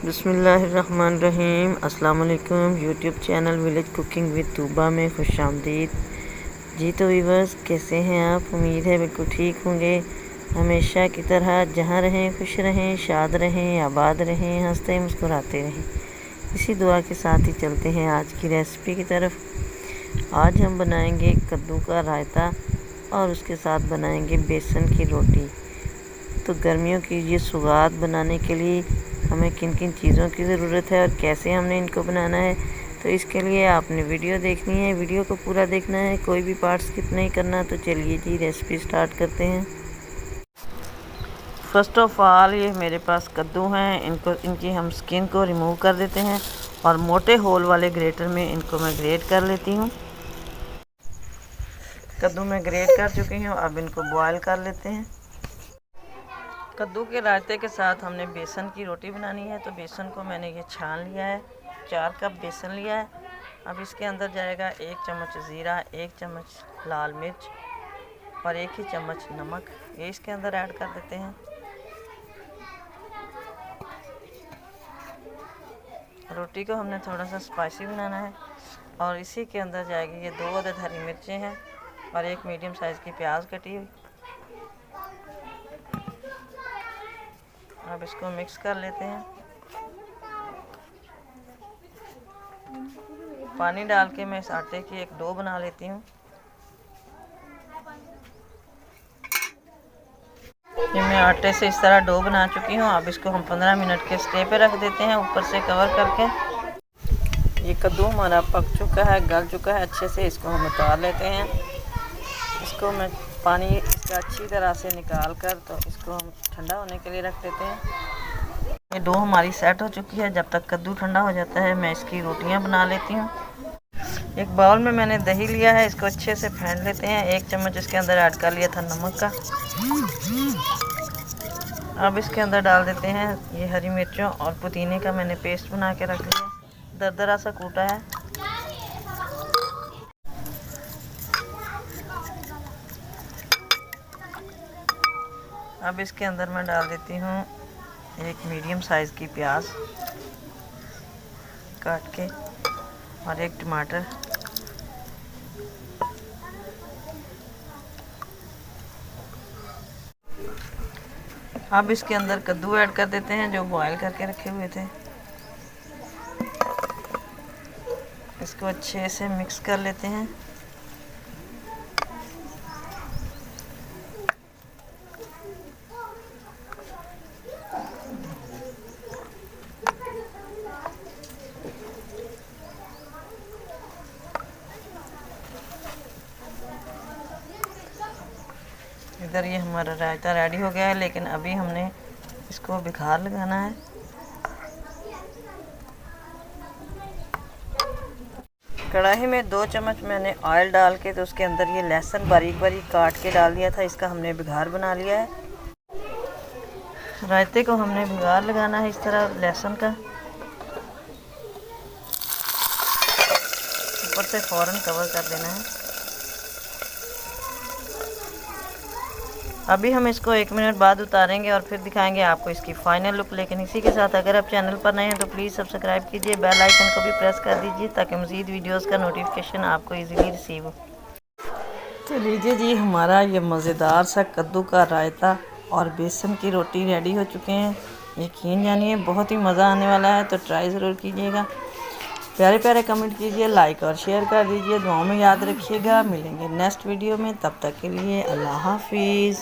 बिस्मिल्लाहिर्रहमानिर्रहीम। अस्सलाम वालेकुम। YouTube channel village cooking with Tooba में खुशामदीद। जी तो वीवर्स, कैसे हैं आप? उम्मीद है बिल्कुल ठीक होंगे। हमेशा की तरह जहाँ रहें खुश रहें, शाद रहें, आबाद रहें, हंसते मुस्कुराते रहें, इसी दुआ के साथ ही चलते हैं आज की रेसिपी की तरफ। आज हम बनाएंगे कद्दू का रायता और उसके साथ बनाएंगे बेसन की रोटी। तो गर्मियों की ये सौगात बनाने के लिए हमें किन किन चीज़ों की ज़रूरत है और कैसे हमने इनको बनाना है, तो इसके लिए आपने वीडियो देखनी है, वीडियो को पूरा देखना है, कोई भी पार्ट स्किप नहीं करना। तो चलिए जी रेसिपी स्टार्ट करते हैं। फ़र्स्ट ऑफ ऑल ये मेरे पास कद्दू हैं, इनकी हम स्किन को रिमूव कर देते हैं और मोटे होल वाले ग्रेटर में इनको मैं ग्रेट कर लेती हूँ। कद्दू मैं ग्रेट कर चुकी हूँ, अब इनको बॉयल कर लेते हैं। कद्दू के रायते के साथ हमने बेसन की रोटी बनानी है, तो बेसन को मैंने ये छान लिया है। 4 कप बेसन लिया है। अब इसके अंदर जाएगा 1 चम्मच ज़ीरा, 1 चम्मच लाल मिर्च और 1 ही चम्मच नमक। ये इसके अंदर ऐड कर देते हैं। रोटी को हमने थोड़ा सा स्पाइसी बनाना है और इसी के अंदर जाएगी ये 2 अदद हरी मिर्चें हैं और 1 मीडियम साइज़ की प्याज कटी हुई। अब इसको मिक्स कर लेते हैं। पानी डाल के मैं इस आटे की एक डो बना लेती हूँ। ये मैं आटे से इस तरह डो बना चुकी हूँ। अब इसको हम 15 मिनट के स्टे पे रख देते हैं, ऊपर से कवर करके। ये कद्दू हमारा पक चुका है, गल चुका है अच्छे से। इसको हम उतार लेते हैं। इसको मैं पानी इसका अच्छी तरह से निकाल कर तो इसको हम ठंडा होने के लिए रख देते हैं। ये डो हमारी सेट हो चुकी है। जब तक कद्दू ठंडा हो जाता है मैं इसकी रोटियां बना लेती हूँ। एक बाउल में मैंने दही लिया है, इसको अच्छे से फेंट लेते हैं। 1 चम्मच इसके अंदर ऐड कर लिया था नमक का। अब इसके अंदर डाल देते हैं ये हरी मिर्चों और पुदीने का मैंने पेस्ट बना के रख लिया, दरदरा सा कूटा है। अब इसके अंदर मैं डाल देती हूँ 1 मीडियम साइज़ की प्याज काट के और 1 टमाटर। अब इसके अंदर कद्दू ऐड कर देते हैं जो बॉयल करके रखे हुए थे। इसको अच्छे से मिक्स कर लेते हैं। इधर ये हमारा रायता रेडी हो गया है, लेकिन अभी हमने इसको बुखार लगाना है। कढ़ाई में 2 चम्मच मैंने ऑयल डाल के तो उसके अंदर ये लहसुन बारीक बारीक काट के डाल दिया था। इसका हमने बुखार बना लिया है। रायते को हमने बुखार लगाना है इस तरह लहसुन का। ऊपर से फ़ौरन कवर कर देना है। अभी हम इसको 1 मिनट बाद उतारेंगे और फिर दिखाएंगे आपको इसकी फाइनल लुक। लेकिन इसी के साथ अगर आप चैनल पर नए हैं तो प्लीज़ सब्सक्राइब कीजिए, बेल आइकन को भी प्रेस कर दीजिए ताकि मज़ीद वीडियोस का नोटिफिकेशन आपको इजीली रिसीव हो। तो लीजिए जी, हमारा ये मज़ेदार सा कद्दू का रायता और बेसन की रोटी रेडी हो चुके हैं। यकीन जानिए बहुत ही मज़ा आने वाला है, तो ट्राई ज़रूर कीजिएगा। प्यारे प्यारे कमेंट कीजिए, लाइक और शेयर कर दीजिए। दुआओं में याद रखिएगा। मिलेंगे नेक्स्ट वीडियो में, तब तक के लिए अल्लाह हाफिज़।